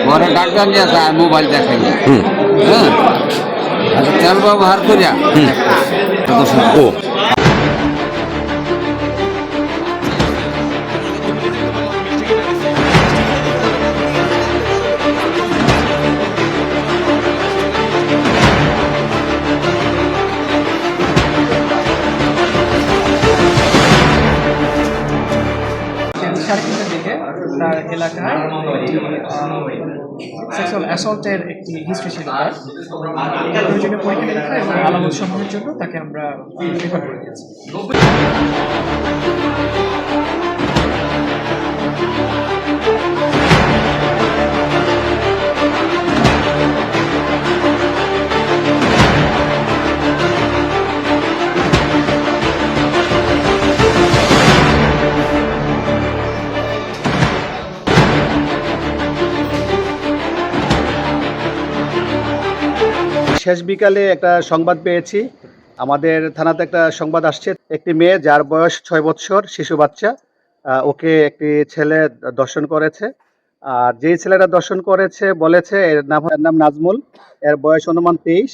পরে ডাক্তার নিয়ে আসা মোবাইল দেখেন, হ্যাঁ, আচ্ছা তেল ব্যবহার করিয়া ও সাড়ে তিনটার দিকে তার এলাকায় সেক্সুয়াল অ্যাসল্টের একটি হিস্ট্রি ছিল তার প্রয়োজনীয় পরীক্ষা নিরীক্ষা এবং আলামত সমূহের জন্য তাকে আমরা রেফার করে দিয়েছি। শেষ বিকালে একটা সংবাদ পেয়েছি, আমাদের থানাতে একটা সংবাদ আসছে, একটি মেয়ে যার বয়স 6 বছর, শিশু বাচ্চা, ওকে একটি ছেলে দর্শন করেছে। আর যেই ছেলেটা দর্শন করেছে বলেছে এর নাম নাজমুল, এর বয়স অনুমান 23।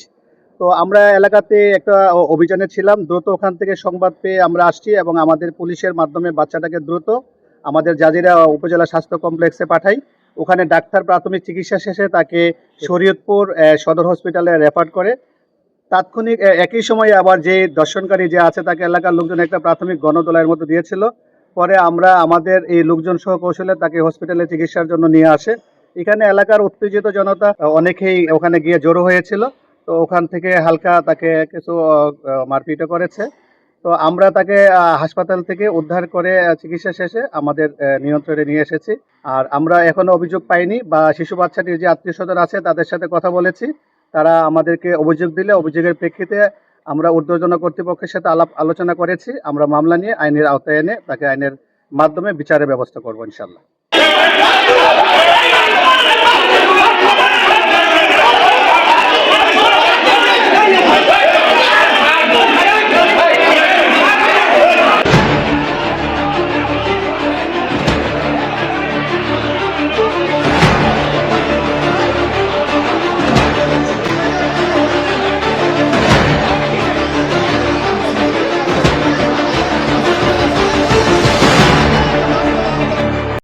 তো আমরা এলাকাতে একটা অভিযানে ছিলাম, দ্রুত ওখান থেকে সংবাদ পেয়ে আমরা আসছি এবং আমাদের পুলিশের মাধ্যমে বাচ্চাটাকে দ্রুত আমাদের জাজিরা উপজেলা স্বাস্থ্য কমপ্লেক্সে পাঠাই। ওখানে ডাক্তার প্রাথমিক চিকিৎসা শেষে তাকে শরীয়তপুর সদর হসপিটালে রেফার করে। তাৎক্ষণিক একই সময়ে আবার যে দর্শনকারী যে আছে তাকে এলাকার লোকজন একটা প্রাথমিক গণদোলাইয়ের মতো দিয়েছিল। পরে আমরা আমাদের এই লোকজন সহ কৌশলে তাকে হসপিটালে চিকিৎসার জন্য নিয়ে আসে। এখানে এলাকার উত্তেজিত জনতা অনেকেই ওখানে গিয়ে জড়ো হয়েছিল। তো ওখান থেকে হালকা তাকে কিছু মারপিটও করেছে। তো আমরা তাকে হাসপাতাল থেকে উদ্ধার করে চিকিৎসা শেষে আমাদের নিয়ন্ত্রণে নিয়ে এসেছি। আর আমরা এখনো অভিযোগ পাইনি, বা শিশু বাচ্চাটির যে আত্মীয় স্বজন আছে তাদের সাথে কথা বলেছি, তারা আমাদেরকে অভিযোগ দিলে অভিযোগের প্রেক্ষিতে আমরা ঊর্ধ্বতন কর্তৃপক্ষের সাথে আলোচনা করেছি। আমরা মামলা নিয়ে আইনের আওতায় এনে তাকে আইনের মাধ্যমে বিচারের ব্যবস্থা করবো ইনশাল্লাহ।